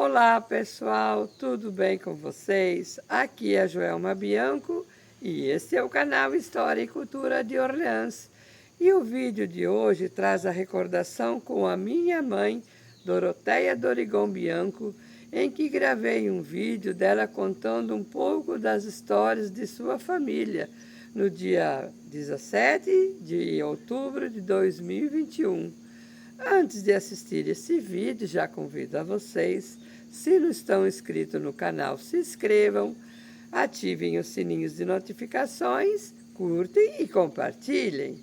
Olá pessoal, tudo bem com vocês? Aqui é a Joelma Bianco e este é o canal História e Cultura de Orleans. E o vídeo de hoje traz a recordação com a minha mãe, Doroteia Dorigon Bianco, em que gravei um vídeo dela contando um pouco das histórias de sua família, no dia 17 de outubro de 2021. Antes de assistir esse vídeo, já convido a vocês, se não estão inscritos no canal, se inscrevam, ativem os sininhos de notificações, curtem e compartilhem.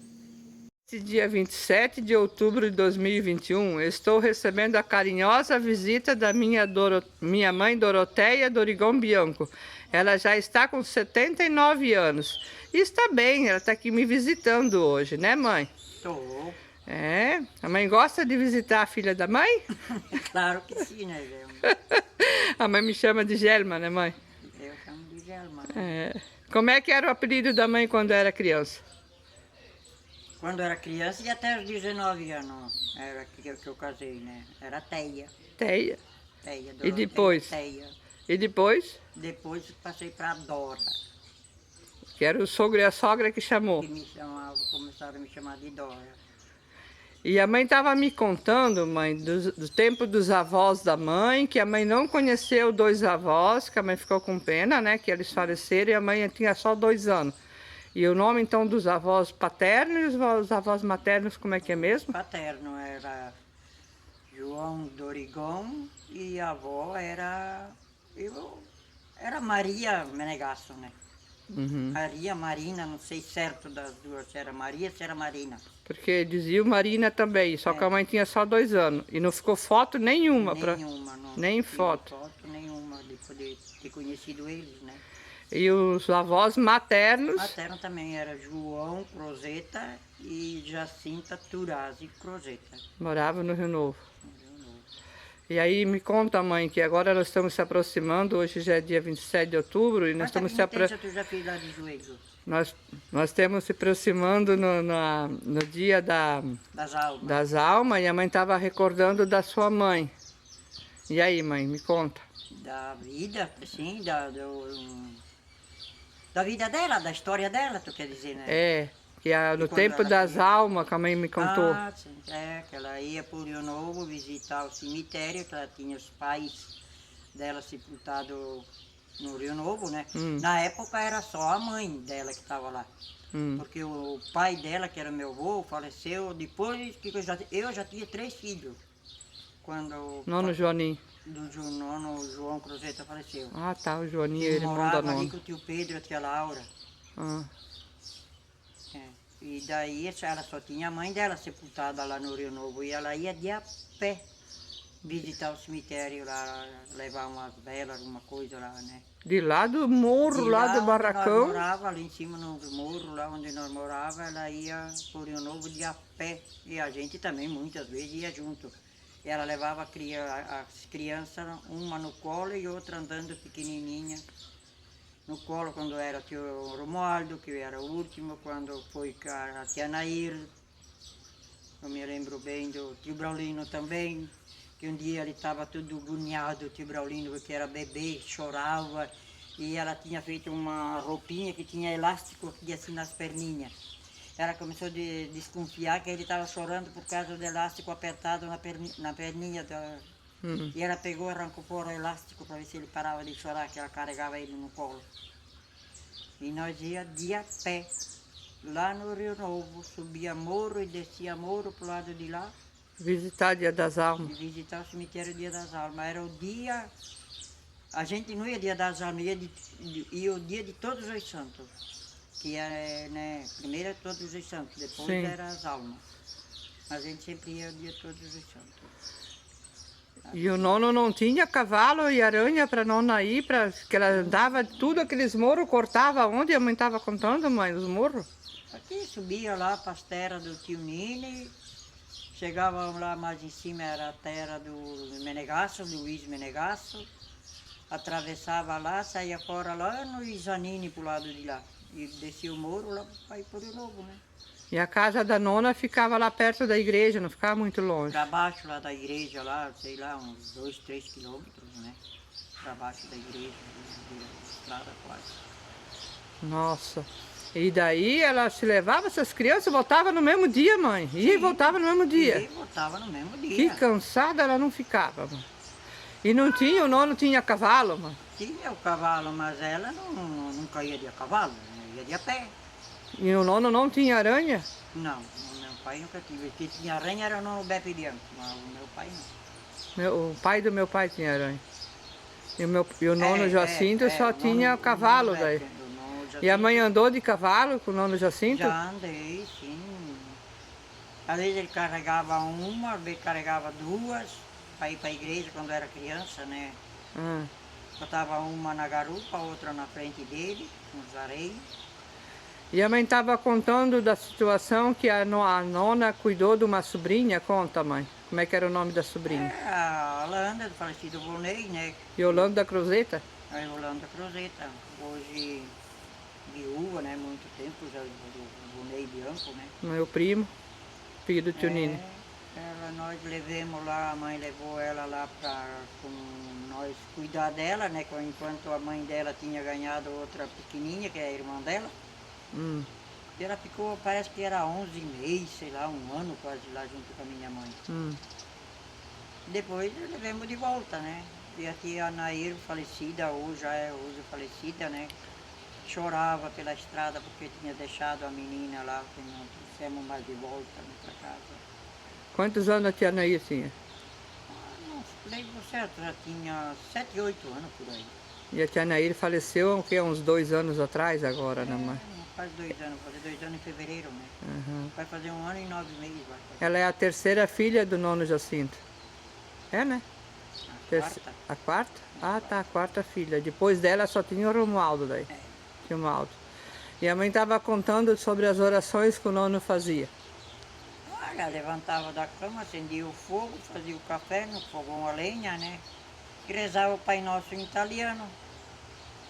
Nesse dia 27 de outubro de 2021, estou recebendo a carinhosa visita da minha mãe Doroteia Dorigon Bianco. Ela já está com 79 anos e está bem, ela está aqui me visitando hoje, né, mãe? Estou. É? A mãe gosta de visitar a filha da mãe? Claro que sim, né, Gelma? A mãe me chama de Gelma, né, mãe? Eu chamo de Gelma, né? É. Como é que era o apelido da mãe quando era criança? Quando eu era criança e até os 19 anos era que eu casei, né? Era Teia. Teia. Teia, E depois? Teia. E depois? Depois passei para Dora, Que era o sogro e a sogra que chamou. que me chamavam, começaram a me chamar de Dora. E a mãe estava me contando, mãe, do tempo dos avós da mãe, que a mãe não conheceu dois avós, que a mãe ficou com pena, né? Que eles faleceram e a mãe tinha só 2 anos. E o nome, então, dos avós paternos e os avós maternos, como é que é mesmo? Paterno era João Dorigon e a avó era Maria Menegasso, né? Uhum. Maria, Marina, não sei certo das duas, se era Maria, se era Marina. Porque dizia o Marina também, só que a mãe tinha só 2 anos. E não ficou foto nenhuma. Nenhuma, não. Nem tive foto. Foto nenhuma de poder ter conhecido eles, né? E os avós maternos? Materno também era João Crozeta e Jacinta Turazi Crozeta. Moravam no Rio Novo. No Rio Novo. E aí me conta, mãe, que agora nós estamos se aproximando, hoje já é dia 27 de outubro, e nós estamos se aproximando. Tu já fez lá de joelho? Nós estamos se aproximando no dia das almas, e a mãe estava recordando da sua mãe. E aí, mãe, me conta. Da vida, sim, da vida dela, da história dela, tu quer dizer, né? É, que no tempo ela das tinha... almas que a mãe me contou. Ah, sim, que ela ia por Rio Novo visitar o cemitério, que ela tinha os pais dela sepultados no Rio Novo, né? Na época era só a mãe dela que estava lá. Porque o pai dela, que era meu avô, faleceu depois que eu já tinha 3 filhos. Quando Nono Joaninho. do nono João Cruzeta faleceu. Ah, tá, o Joaninho, Ele irmão da morava ali nona. com o tio Pedro e a tia Laura. Ah. É. E daí ela só tinha a mãe dela sepultada lá no Rio Novo. E ela ia de a pé visitar o cemitério lá, levar umas velas, alguma coisa lá, né? De lá do morro, lá do barracão. Nós morava, ali em cima no morro, lá onde nós morava, ela ia por Rio Novo de a pé. E a gente também muitas vezes ia junto. E ela levava as crianças, uma no colo e outra andando pequenininha. No colo quando era o tio Romualdo, que era o último, quando foi a tia Nair. Eu me lembro bem do tio Braulino também, que um dia ele estava todo agoniado, o tio Braulino, porque era bebê, chorava. E ela tinha feito uma roupinha que tinha elástico aqui assim nas perninhas. Ela começou a desconfiar que ele estava chorando por causa do elástico apertado na perninha. E ela pegou, arrancou fora o elástico para ver se ele parava de chorar, que ela carregava ele no colo. E nós ia de a pé, lá no Rio Novo, subia morro e descia morro para o lado de lá. Visitar Dia das Almas. E visitar o cemitério Dia das Almas. Era o dia... A gente não ia Dia das Almas, ia o dia de Todos os Santos. Que é, né, primeiro é Todos os Santos, depois Sim. era as almas. A gente sempre ia o dia Todos os Santos. E o nono não tinha cavalo e aranha para nona ir, que ela andava tudo aqueles morros, cortava onde a mãe estava contando, mãe, os morros? Aqui subia lá para as terras do tio Nini, chegava lá mais em cima, era a terra do Menegasso, do Luiz Menegasso, atravessava lá, saía fora lá no Isanine para o lado de lá. E descia o morro lá para ir por o Novo, né? E a casa da nona ficava lá perto da igreja, não ficava muito longe. Para baixo lá da igreja, lá, sei lá, uns 2, 3 quilômetros, né? Para baixo da igreja, de estrada quase. Nossa. E daí ela se levava essas crianças, voltava no mesmo dia, mãe. E voltava no mesmo dia. E voltava no mesmo dia. Que cansada ela não ficava, mãe. E não tinha, o nono tinha cavalo, mãe. Tinha o cavalo, mas ela nunca ia de cavalo, né? Ia de a pé. E o nono não tinha aranha? Não, o meu pai nunca tive. Quem tinha aranha era o nono Beppe Bianco, mas o meu pai não. O pai do meu pai tinha aranha. E o nono Jacinto só tinha o cavalo nono daí. Beppe, o nono E a mãe Jacinto. andou de cavalo com o nono Jacinto? Já andei, sim. Às vezes ele carregava uma, às vezes carregava duas, para ir para a igreja quando era criança, né? Ah. Botava uma na garupa, outra na frente dele, com os areios. E a mãe estava contando da situação que a nona cuidou de uma sobrinha. Conta, mãe. Como é que era o nome da sobrinha? É, a Holanda, do falecido Volney, né? Yolanda da Cruzeta? A Holanda Cruzeta, hoje viúva, né? Muito tempo já do Volney Bianco, né? Meu primo, filho do tio Nino. Nós levamos lá, a mãe levou ela lá para nós cuidar dela, né? Enquanto a mãe dela tinha ganhado outra pequenininha, que é a irmã dela. E ela ficou, parece que era 11 meses, sei lá, um ano quase lá junto com a minha mãe. Depois levamos de volta, né? E a tia Anair, falecida, hoje falecida, né? Chorava pela estrada porque tinha deixado a menina lá, que não trouxemos mais de volta para casa. Quantos anos a tia Anaí tinha? Não lembro certo, já tinha 7, 8 anos por aí. E a tia Anaí faleceu o quê? Uns 2 anos atrás agora, né, mãe? Faz 2 anos, vai fazer 2 anos em fevereiro, né? Vai fazer 1 ano e 9 meses. Vai fazer. Ela é a terceira filha do nono Jacinto. É, né? Quarta. A quarta? Ah, tá, a quarta filha. Depois dela só tinha o Romualdo daí. Tinha o Romualdo. E a mãe estava contando sobre as orações que o nono fazia. Olha, levantava da cama, acendia o fogo, fazia o café no fogão a lenha, né? E rezava o Pai Nosso em italiano.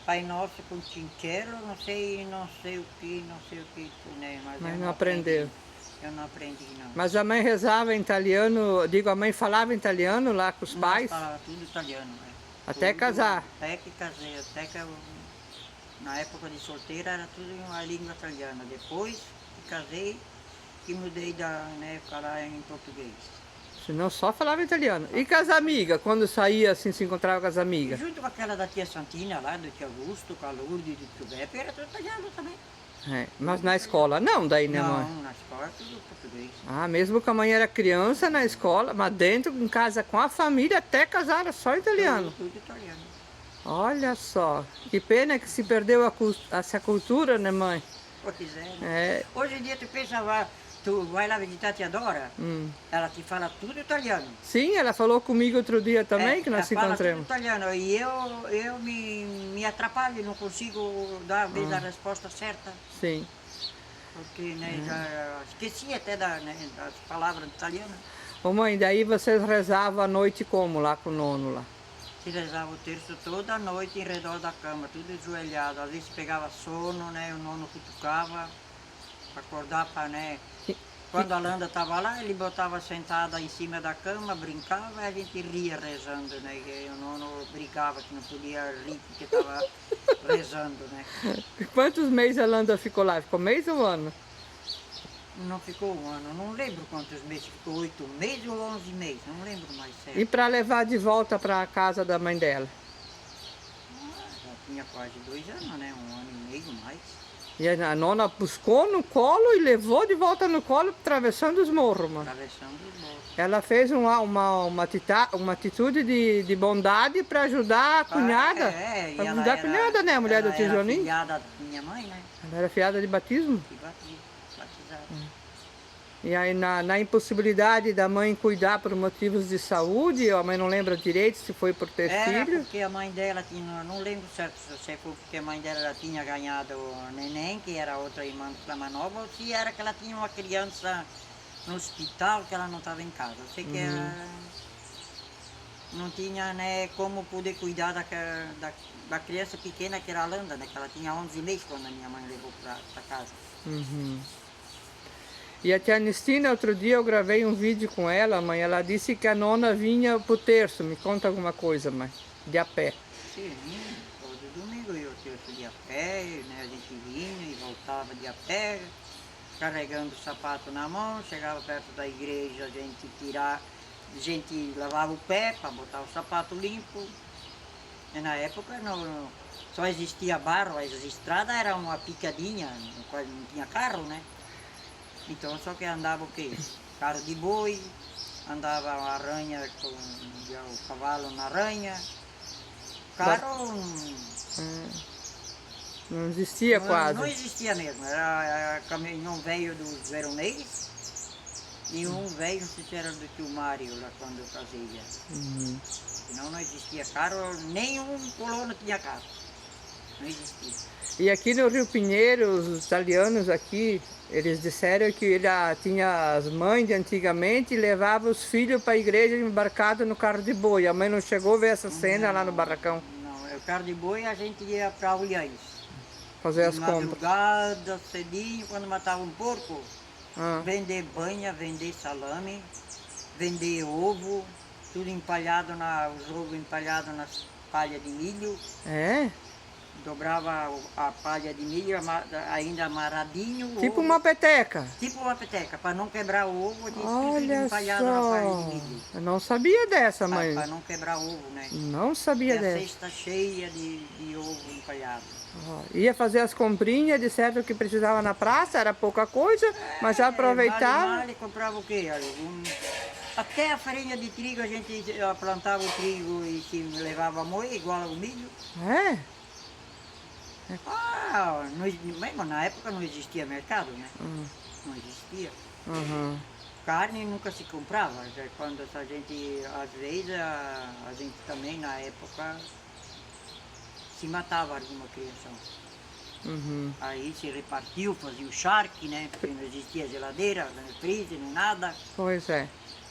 Pai Nosso com tinquelo, não sei o que, né? Mas não aprendeu. Eu não aprendi, não. Mas a mãe rezava em italiano, digo, a mãe falava italiano lá com os pais? Falava tudo italiano, né? Até tudo, casar? Até que casei, na época de solteira era tudo em uma língua italiana. Depois que casei, que mudei né, falar em português. Senão só falava italiano. E com as amigas, quando saía assim, se encontrava com as amigas? Junto com aquela da tia Santina lá, do tio Augusto, com a Lourdes, do tio Beppe, era tudo italiano também. É, mas na escola não, daí, né, mãe? Não, na escola tudo português. Ah, mesmo que a mãe era criança na escola, mas dentro, em casa com a família, até casar era só italiano. Tudo italiano. Olha só, que pena que se perdeu essa cultura, né, mãe? Pois é, né? É. Hoje em dia tu pensa, tu vai lá visitar a tia Dora, ela te fala tudo italiano. Sim, ela falou comigo outro dia também, que nós se ela fala encontramos. tudo italiano, e eu me atrapalho, não consigo dar às vezes a resposta certa. Sim. Porque né, já esqueci até das palavras italianas. Ô mãe, daí vocês rezavam à noite como lá com o nono lá? Se rezava o terço toda a noite em redor da cama, tudo ajoelhado. Às vezes pegava sono, né? O nono cutucava para acordar, né? Quando a Landa estava lá, ele botava sentada em cima da cama, brincava e a gente ria rezando, né? E o nono brigava que não podia rir porque estava rezando, né? Quantos meses a Landa ficou lá? Ficou mês ou ano? Não ficou 1 ano, não lembro quantos meses, ficou 8 meses ou 11 meses, não lembro mais certo. E para levar de volta para a casa da mãe dela? Já tinha quase 2 anos, né? 1 ano e meio mais. E a nona buscou no colo e levou de volta no colo, atravessando os morros, mano. Atravessando os morros. Ela fez uma atitude de bondade para ajudar a cunhada. E Para ela ajudar a cunhada, né? A mulher do tio Joninho. Ela era filhada da minha mãe, né? Ela era fiada de batismo. Que batizada. E aí na impossibilidade da mãe cuidar por motivos de saúde, a mãe não lembra direito se foi por ter Era filho. porque a mãe dela tinha, não lembro certo se foi porque a mãe dela já tinha ganhado o neném, que era outra irmã do Flamanova, ou se era que ela tinha uma criança no hospital que ela não estava em casa. Eu sei que ela não tinha, né, como poder cuidar da criança pequena que era a Landa, né, que ela tinha 11 meses quando a minha mãe levou para casa. E a tia Ernestina, outro dia eu gravei um vídeo com ela, mãe. Ela disse que a nona vinha pro terço. Me conta alguma coisa, mãe. De a pé. Sim, todo domingo eu de a pé, né? A gente vinha e voltava de a pé, carregando o sapato na mão, chegava perto da igreja, a gente lavava o pé para botar o sapato limpo. E na época só existia barro, as estradas eram uma picadinha, quase não tinha carro, né? Então só que andava o quê? Carro de boi, andava a aranha com o cavalo na aranha. Carro Não existia quase. não existia mesmo, era caminhão velho dos veronês e um velho, não sei se era do tio Mário lá quando eu casei já. Senão não existia carro, nenhum colono tinha carro, não existia. E aqui no Rio Pinheiro, os italianos aqui, eles disseram que ele tinha as mães de antigamente e levava os filhos para a igreja embarcado no carro de boi. A mãe não chegou a ver essa cena lá no barracão? Não, o carro de boi a gente ia para Olhães. Fazer as De compras. madrugada, cedinho, quando matava um porco, vender banha, vender salame, vender ovo, tudo empalhado, os ovos empalhados nas palhas de milho. É? Dobrava a palha de milho ainda amarradinho. Tipo ovo, uma peteca. Tipo uma peteca, para não quebrar o ovo, a gente Olha empalhado na palha só. de milho. Eu não sabia dessa, mãe. Para não quebrar o ovo, né? Não sabia E a dessa. cesta cheia de ovo empalhado. Ia fazer as comprinhas, disseram que precisava na praça, era pouca coisa, mas já aproveitava. Vale, comprava o quê? Até a farinha de trigo a gente plantava o trigo e se levava a moer, igual ao milho. É? Mesmo na época não existia mercado, né? Não existia. Uhum. Carne nunca se comprava. Quando a gente, às vezes, a gente também na época se matava alguma criação. Uhum. Aí se repartiu, fazia o charque, né? Porque não existia geladeira, nem freezer, nem nada. Pois é.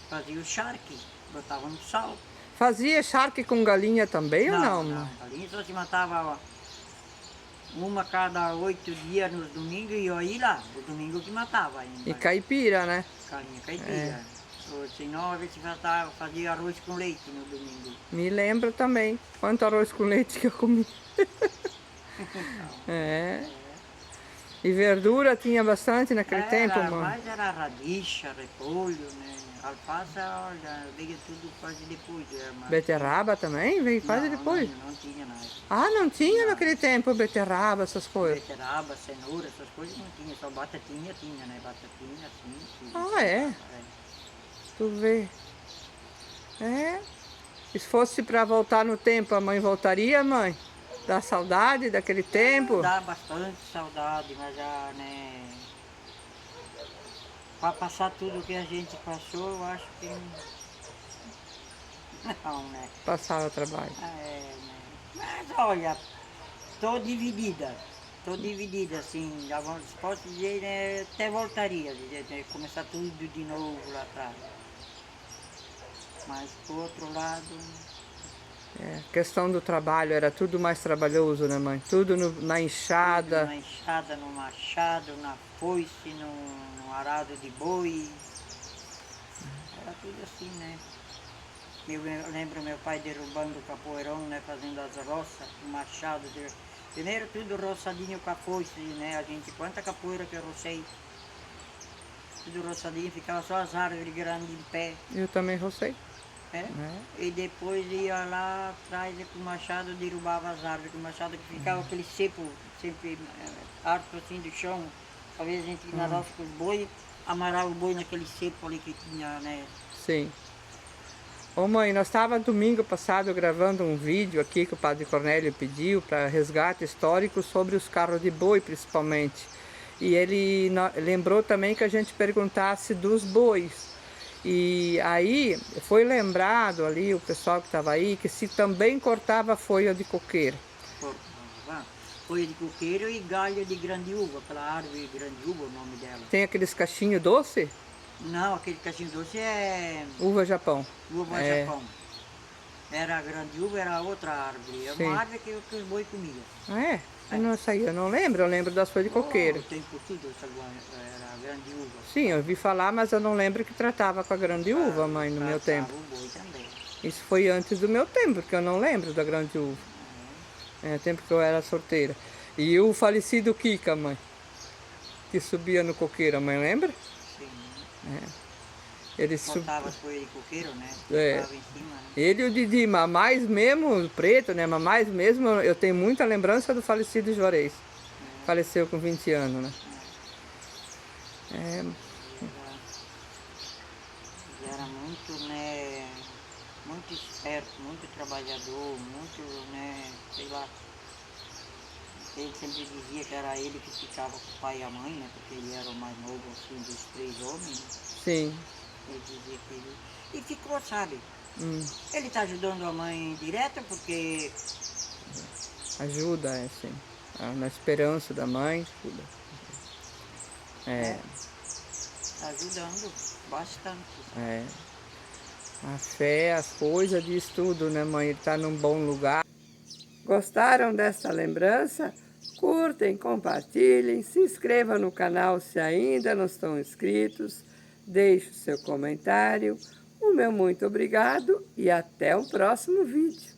Fazia o charque, botava no sal. Fazia charque com galinha também ou não? Não, galinha só se matava uma cada 8 dias nos domingos e aí lá, o domingo que matava ainda. E caipira, né? Galinha caipira. Ou senão a gente fazia arroz com leite no domingo. Me lembro também. Quanto arroz com leite que eu comi. É. E verdura tinha bastante naquele tempo, mano? Mas era radicha, repolho, né? Alface, olha, veio tudo quase depois. Beterraba também? Veio quase depois? Não tinha nada. Ah, não tinha naquele tempo beterraba, essas coisas? Beterraba, cenoura, essas coisas não tinha. Só batatinha tinha, né? Batatinha, assim. Tudo. Ah, é? Tu vê. É. E se fosse para voltar no tempo, a mãe voltaria, mãe? Dá saudade daquele tempo? Dá bastante saudade, mas já, né? Para passar tudo que a gente passou, eu acho que não, né? Passava trabalho. Né? Mas olha, tô dividida, assim, já posso dizer, né? Até voltaria, né? Começar tudo de novo lá atrás. Mas por outro lado... Questão do trabalho, era tudo mais trabalhoso, né, mãe? Tudo na enxada. Tudo na enxada, no machado, na foice, no arado de boi. Era tudo assim, né? Eu lembro meu pai derrubando o capoeirão, né? Fazendo as roças, o machado. Primeiro tudo roçadinho com a foice, né? A gente, quanta capoeira que eu rocei. Tudo roçadinho, ficava só as árvores grandes em pé. Eu também rocei. E depois ia lá atrás e com o machado derrubava as árvores, com o machado que ficava aquele cepo, sempre harto assim do chão. Talvez a gente ia na roça com os boi, amarrar o boi naquele cepo ali que tinha, né? Sim. Ô mãe, nós estávamos domingo passado gravando um vídeo aqui que o padre Cornélio pediu para resgate histórico sobre os carros de boi principalmente. E ele lembrou também que a gente perguntasse dos bois. E aí foi lembrado ali, o pessoal que estava aí, que se também cortava folha de coqueiro. Folha de coqueiro e galho de grande uva, aquela árvore de grande uva, o nome dela. Tem aqueles cachinhos doce? Não, aquele cachinho doce é... Uva Japão. Uva Japão. Era a grandiúva, era outra árvore. É Sim. uma árvore que os boi comiam. Ah, é? Eu não lembro, eu lembro das folhas de coqueiro. Oh, tempo tudo era a grandiúva. Sim, eu ouvi falar, mas eu não lembro que tratava com a grande uva, mãe, no meu tempo. O boi também. Isso foi antes do meu tempo, porque eu não lembro da grande uva. É o tempo que eu era solteira. E o falecido Kika, mãe, que subia no coqueiro, a mãe lembra? Sim. Ele Cortava as folhas de coqueiro, né? É. Ficava em cima, né? Ele e o Didi, mas mais mesmo, preto, né? Mas mais mesmo, eu tenho muita lembrança do falecido Juarez. Faleceu com 20 anos, né? Ele era muito, né? Muito esperto, muito trabalhador, muito, né? Sei lá. Ele sempre dizia que era ele que ficava com o pai e a mãe, né? Porque ele era o mais novo, assim, dos 3 homens. Sim. Ele dizia que ele... E ficou, sabe? Hum. Ele está ajudando a mãe direta porque... Ajuda, é assim. Na esperança da mãe, ajuda. Está ajudando bastante. É. A fé, as coisas, diz tudo, né, mãe? Ele está num bom lugar. Gostaram desta lembrança? Curtem, compartilhem, se inscrevam no canal se ainda não estão inscritos, deixe o seu comentário. O meu muito obrigado e até o próximo vídeo.